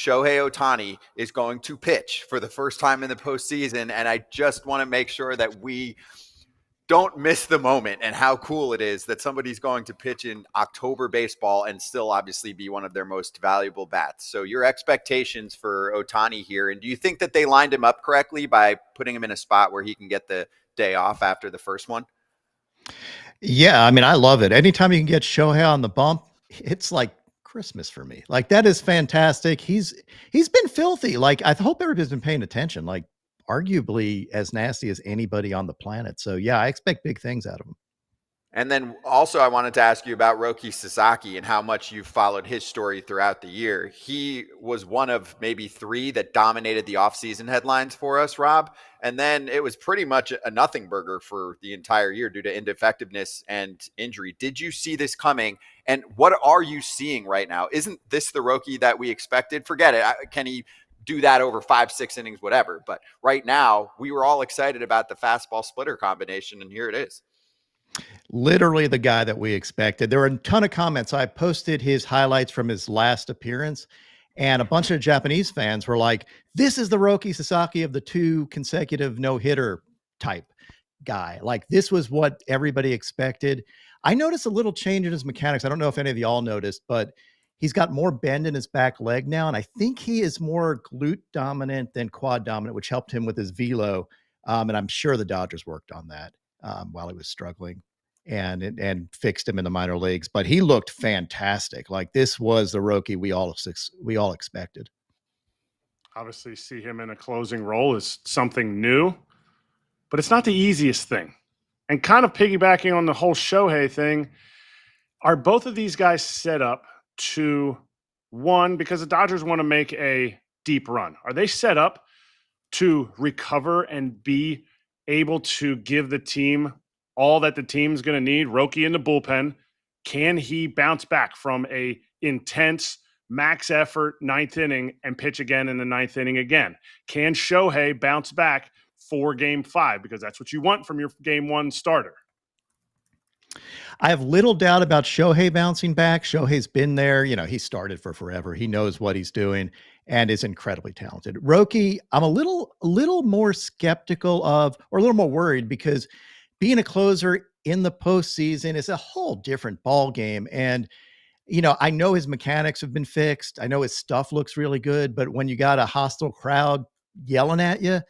Shohei Ohtani is going to pitch for the first time in the postseason, and I just want to make sure that we don't miss the moment and how cool it is that somebody's going to pitch in October baseball and still obviously be one of their most valuable bats. So your expectations for Ohtani here, and do you think that they lined him up correctly by putting him in a spot where he can get the day off after the first one? Yeah, I mean, I love it. Anytime you can get Shohei on the bump, it's like Christmas for me. Like, that is fantastic. He's been filthy. Like, I hope everybody's been paying attention. Like, arguably as nasty as anybody on the planet. So yeah, I expect big things out of him. And then also I wanted to ask you about Roki Sasaki and how much you've followed his story throughout the year. He was one of maybe 3 that dominated the offseason headlines for us, Rob. And then it was pretty much a nothing burger for the entire year due to ineffectiveness and injury. Did you see this coming? And what are you seeing right now? Isn't this the Roki that we expected? Forget it. Can he do that over 5-6 innings, whatever? But right now we were all excited about the fastball splitter combination, and here it is. Literally the guy that we expected. There were a ton of comments. I posted his highlights from his last appearance, and a bunch of Japanese fans were like, this is the Rōki Sasaki of the 2 consecutive no-hitter type guy. Like, this was what everybody expected. I noticed a little change in his mechanics. I don't know if any of y'all noticed, but he's got more bend in his back leg now, and I think he is more glute dominant than quad dominant, which helped him with his velo. And I'm sure the Dodgers worked on that while he was struggling and fixed him in the minor leagues. But he looked fantastic. Like, this was the Roki we all expected. Obviously, see him in a closing role is something new, but it's not the easiest thing. And kind of piggybacking on the whole Shohei thing, are both of these guys set up to, one, because the Dodgers want to make a deep run? Are they set up to recover and be able to give the team all that the team's going to need? Roki in the bullpen, can he bounce back from a intense max effort 9th inning and pitch again in the 9th inning again? Can Shohei bounce back for game 5? Because that's what you want from your game 1 starter. I have little doubt about Shohei bouncing back. Shohei's been there. You know, he started for forever. He knows what he's doing and is incredibly talented. Roki, I'm a little more skeptical of, or a little more worried, because being a closer in the postseason is a whole different ball game. And, you know, I know his mechanics have been fixed. I know his stuff looks really good, but when you got a hostile crowd yelling at you,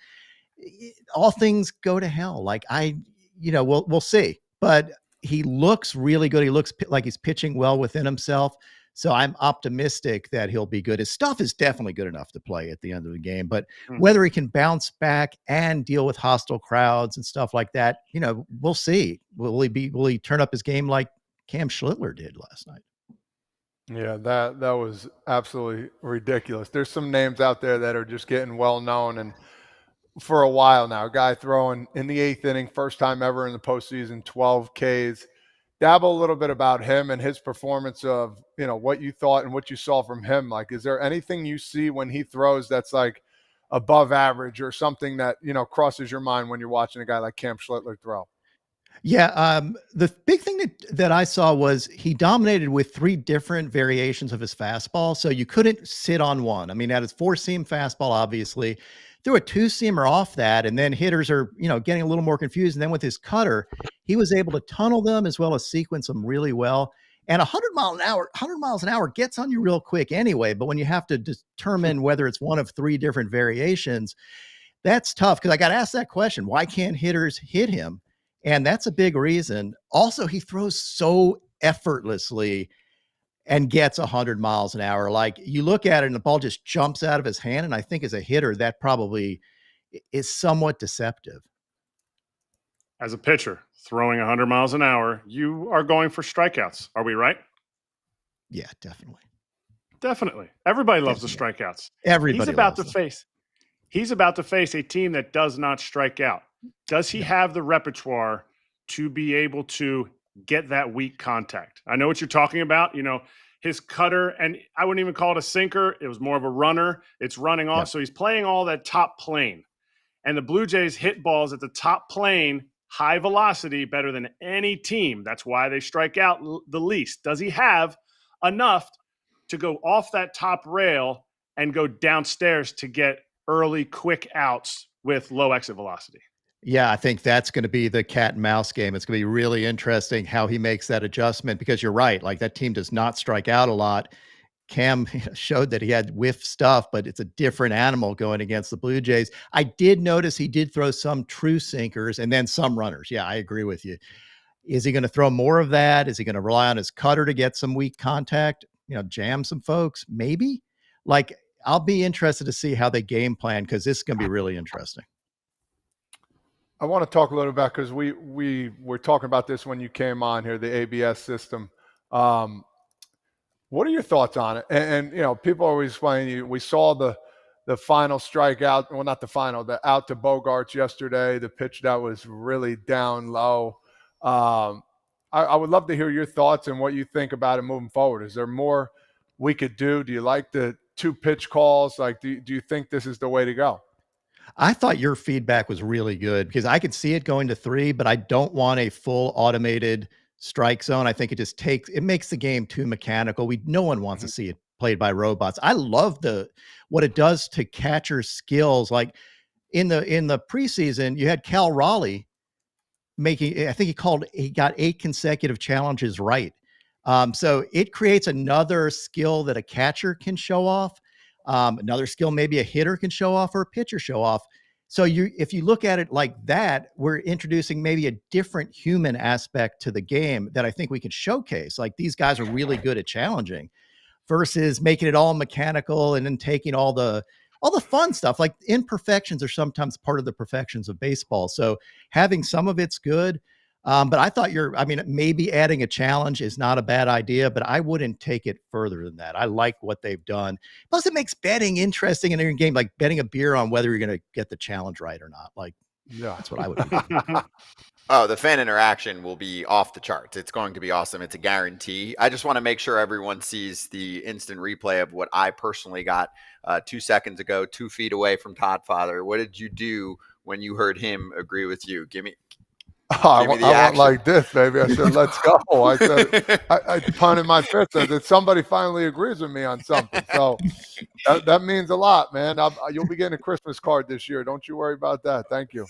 all things go to hell. Like, we'll see, but he looks really good. He looks like he's pitching well within himself. So I'm optimistic that he'll be good. His stuff is definitely good enough to play at the end of the game, but whether he can bounce back and deal with hostile crowds and stuff like that, you know, we'll see. Will he turn up his game like Cam Schlittler did last night? Yeah, that was absolutely ridiculous. There's some names out there that are just getting well known, and for a while now, a guy throwing in the 8th inning, first time ever in the postseason, 12 Ks. Dabble a little bit about him and his performance of, you know, what you thought and what you saw from him. Like, is there anything you see when he throws that's like above average or something that, you know, crosses your mind when you're watching a guy like Cam Schlittler throw? Yeah. The big thing that I saw was he dominated with 3 different variations of his fastball. So you couldn't sit on one. I mean, at his 4-seam fastball, obviously, threw a 2-seamer off that, and then hitters are, you know, getting a little more confused. And then with his cutter, he was able to tunnel them as well as sequence them really well. And 100 miles an hour gets on you real quick anyway. But when you have to determine whether it's one of 3 different variations, that's tough. Because I got asked that question: why can't hitters hit him? And that's a big reason. Also, he throws so effortlessly and gets 100 miles an hour. Like, you look at it and the ball just jumps out of his hand. And I think as a hitter, that probably is somewhat deceptive. As a pitcher throwing 100 miles an hour, you are going for strikeouts. Are we right? Yeah, definitely. Definitely. Everybody loves the strikeouts. Everybody. He's about to face a team that does not strike out. Does he have the repertoire to be able to get that weak contact? I know what you're talking about. You know, his cutter, and I wouldn't even call it a sinker. It was more of a runner. It's running off. So he's playing all that top plane. And the Blue Jays hit balls at the top plane, high velocity, better than any team. That's why they strike out the least. Does he have enough to go off that top rail and go downstairs to get early, quick outs with low exit velocity. Yeah, I think that's going to be the cat and mouse game. It's going to be really interesting how he makes that adjustment, because you're right. Like, that team does not strike out a lot. Cam showed that he had whiff stuff, but it's a different animal going against the Blue Jays. I did notice he did throw some true sinkers and then some runners. Yeah, I agree with you. Is he going to throw more of that? Is he going to rely on his cutter to get some weak contact? Jam some folks? Maybe. Like, I'll be interested to see how they game plan, because this is going to be really interesting. I want to talk a little about, because we were talking about this when you came on here, the ABS system. What are your thoughts on it? And people always explain, we saw the final strikeout. Well, not the final, the out to Bogarts yesterday, the pitch that was really down low. I would love to hear your thoughts and what you think about it moving forward. Is there more we could do? Do you like the 2 pitch calls? Like, do you think this is the way to go? I thought your feedback was really good, because I could see it going to 3, but I don't want a full automated strike zone. I think it makes the game too mechanical. No one wants to see it played by robots. I love what it does to catcher skills. Like, in the preseason, you had Cal Raleigh making, I think he got 8 consecutive challenges right. So it creates another skill that a catcher can show off. Another skill maybe a hitter can show off, or a pitcher show off. So if you look at it like that, we're introducing maybe a different human aspect to the game that I think we can showcase. Like, these guys are really good at challenging, versus making it all mechanical and then taking all the fun stuff. Like, imperfections are sometimes part of the perfections of baseball. So having some of it's good. But I thought maybe adding a challenge is not a bad idea, but I wouldn't take it further than that. I like what they've done. Plus, it makes betting interesting in your game, like betting a beer on whether you're going to get the challenge right or not. Like, yeah, that's what I would do. Oh, the fan interaction will be off the charts. It's going to be awesome. It's a guarantee. I just want to make sure everyone sees the instant replay of what I personally got 2 seconds ago, 2 feet away from Todd Father. What did you do when you heard him agree with you? Give me I went like this, baby. I said, let's go. I said, I punted my fist. I said, somebody finally agrees with me on something. So that means a lot, man. You'll be getting a Christmas card this year. Don't you worry about that. Thank you.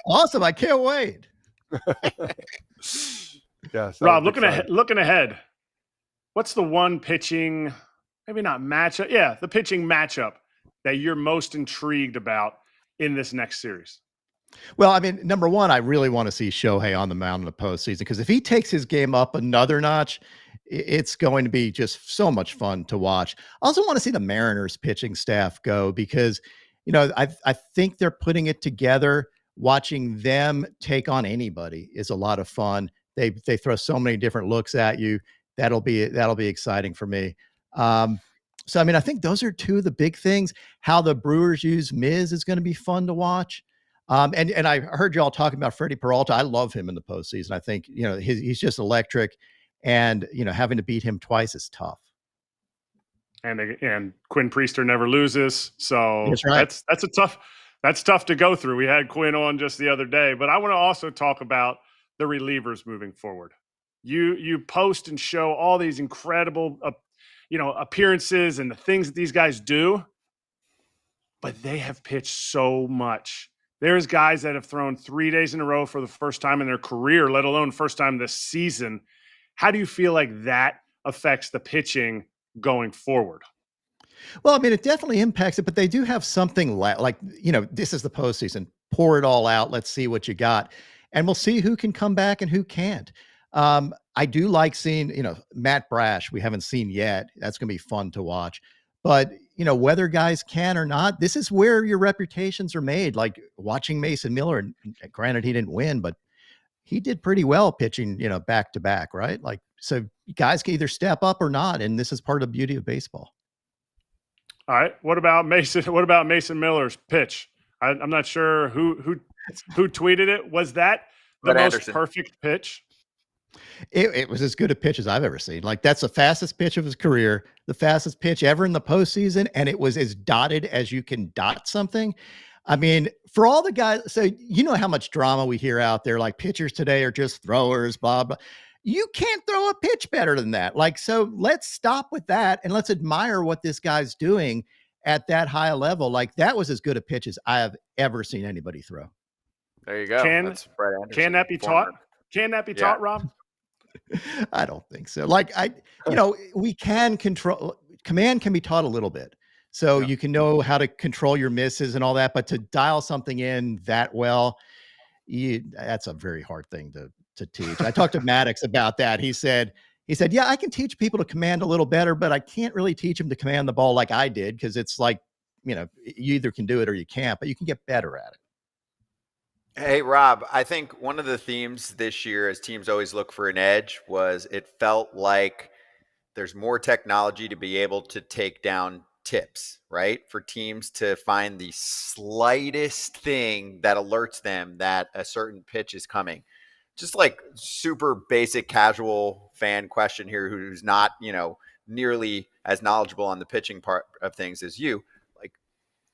Awesome. I can't wait. Yeah, so Rob, looking ahead, what's the one pitching, maybe not matchup? Yeah, the pitching matchup that you're most intrigued about in this next series? Well, I mean, number one, I really want to see Shohei on the mound in the postseason, because if he takes his game up another notch, it's going to be just so much fun to watch. I also want to see the Mariners pitching staff go, because, I think they're putting it together. Watching them take on anybody is a lot of fun. They throw so many different looks at you. That'll be exciting for me. So, I mean, I think those are 2 of the big things. How the Brewers use Miz is going to be fun to watch. And I heard y'all talking about Freddie Peralta. I love him in the postseason. I think, he's just electric, and, having to beat him twice is tough. And Quinn Priester never loses. So that's right. That's tough to go through. We had Quinn on just the other day, but I want to also talk about the relievers moving forward. You post and show all these incredible, appearances and the things that these guys do, but they have pitched so much. There's guys that have thrown 3 days in a row for the first time in their career, let alone first time this season. How do you feel like that affects the pitching going forward? Well, I mean, it definitely impacts it, but they do have something like, this is the postseason. Pour it all out. Let's see what you got. And we'll see who can come back and who can't. I do like seeing, Matt Brash, we haven't seen yet. That's going to be fun to watch. But, whether guys can or not, this is where your reputations are made. Like watching Mason Miller, and granted he didn't win, but he did pretty well pitching, back to back, right? Like, so guys can either step up or not. And this is part of the beauty of baseball. All right. What about Mason Miller's pitch? I'm not sure who tweeted it. Was that the most perfect pitch? It was as good a pitch as I've ever seen. Like, that's the fastest pitch of his career, the fastest pitch ever in the postseason, and it was as dotted as you can dot something. I mean, for all the guys, so how much drama we hear out there, like pitchers today are just throwers, blah, blah. You can't throw a pitch better than that. Like, so let's stop with that and let's admire what this guy's doing. at that high a level, like that was as good a pitch as I have ever seen anybody throw. There you go. That's Brett Anderson. Can that be taught? Can that be taught, Rob? I don't think so. Like we can control, command can be taught a little bit. So you can know how to control your misses and all that, but to dial something in that well, that's a very hard thing to teach. I talked to Maddox about that. He said, yeah, I can teach people to command a little better, but I can't really teach them to command the ball like I did. Cause it's like, you either can do it or you can't, but you can get better at it. Hey, Rob, I think one of the themes this year, as teams always look for an edge, was it felt like there's more technology to be able to take down tips, right? For teams to find the slightest thing that alerts them that a certain pitch is coming. Just like super basic casual fan question here, who's not, nearly as knowledgeable on the pitching part of things as you.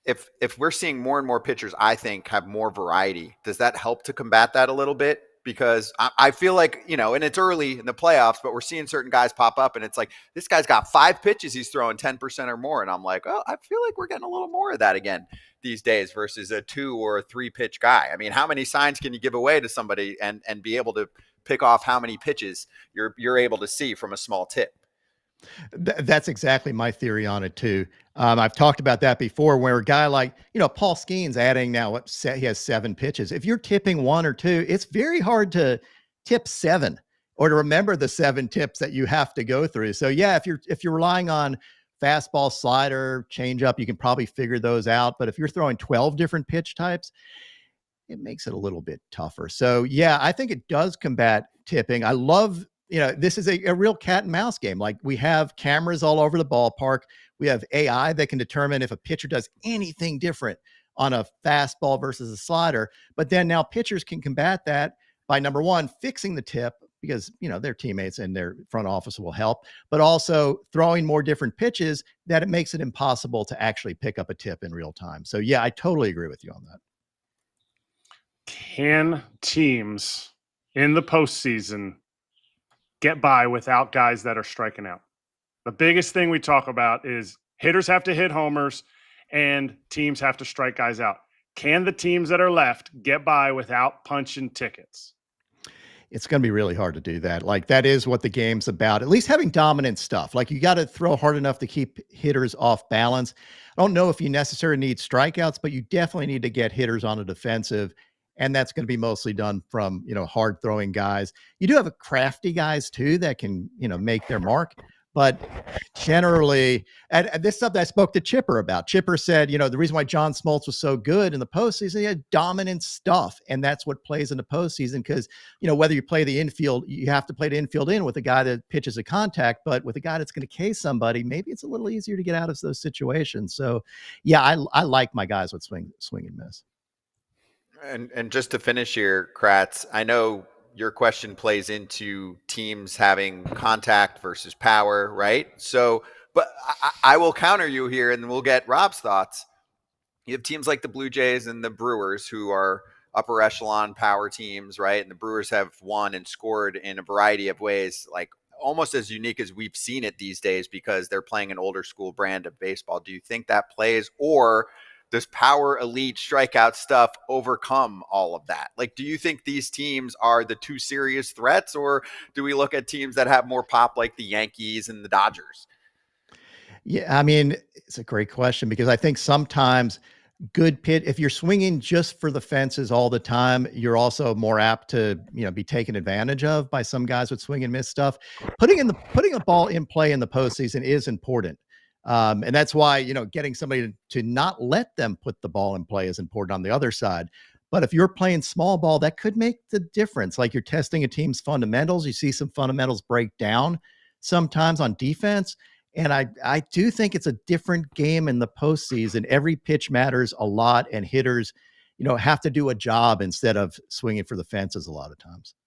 If we're seeing more and more pitchers, I think, have more variety, does that help to combat that a little bit? Because I feel like, and it's early in the playoffs, but we're seeing certain guys pop up and it's like, this guy's got 5 pitches, he's throwing 10% or more. And I'm like, oh, I feel like we're getting a little more of that again these days versus a 2 or a 3 pitch guy. I mean, how many signs can you give away to somebody and be able to pick off how many pitches you're able to see from a small tip? That's exactly my theory on it too. I've talked about that before, where a guy like, Paul Skeen's adding now, he has 7 pitches. If you're tipping 1 or 2, it's very hard to tip 7 or to remember the 7 tips that you have to go through. So yeah, if you're relying on fastball, slider, changeup, you can probably figure those out. But if you're throwing 12 different pitch types, it makes it a little bit tougher. So yeah, I think it does combat tipping. I love, this is a real cat and mouse game. Like, we have cameras all over the ballpark. We have AI that can determine if a pitcher does anything different on a fastball versus a slider. But then now pitchers can combat that by, number one, fixing the tip, because, their teammates and their front office will help, but also throwing more different pitches that it makes it impossible to actually pick up a tip in real time. So yeah, I totally agree with you on that. Can teams in the postseason get by without guys that are striking out? The biggest thing we talk about is hitters have to hit homers and teams have to strike guys out. Can the teams that are left get by without punching tickets? It's going to be really hard to do that. Like, that is what the game's about, at least having dominant stuff. Like, you got to throw hard enough to keep hitters off balance. I don't know if you necessarily need strikeouts, but you definitely need to get hitters on a defensive. And that's going to be mostly done from, hard throwing guys. You do have crafty guys too that can, make their mark. But generally, and this stuff that I spoke to Chipper about. Chipper said, the reason why John Smoltz was so good in the postseason, he had dominant stuff. And that's what plays in the postseason, because, whether you play the infield, you have to play the infield in with a guy that pitches a contact, but with a guy that's going to case somebody, maybe it's a little easier to get out of those situations. So yeah, I like my guys with swing and miss. And just to finish here, Kratz, I know your question plays into teams having contact versus power, right? So, but I will counter you here and we'll get Rob's thoughts. You have teams like the Blue Jays and the Brewers, who are upper echelon power teams, right? And the Brewers have won and scored in a variety of ways, like almost as unique as we've seen it these days, because they're playing an older school brand of baseball. Do you think that plays, or does power elite strikeout stuff overcome all of that? Like, do you think these teams are the 2 serious threats, or do we look at teams that have more pop, like the Yankees and the Dodgers? Yeah, I mean, it's a great question, because I think sometimes good pitch, if you're swinging just for the fences all the time, you're also more apt to, be taken advantage of by some guys with swing and miss stuff. Putting a ball in play in the postseason is important. And that's why, getting somebody to not let them put the ball in play is important on the other side. But if you're playing small ball, that could make the difference. Like, you're testing a team's fundamentals. You see some fundamentals break down sometimes on defense. And I do think it's a different game in the postseason. Every pitch matters a lot, and hitters, have to do a job instead of swinging for the fences a lot of times.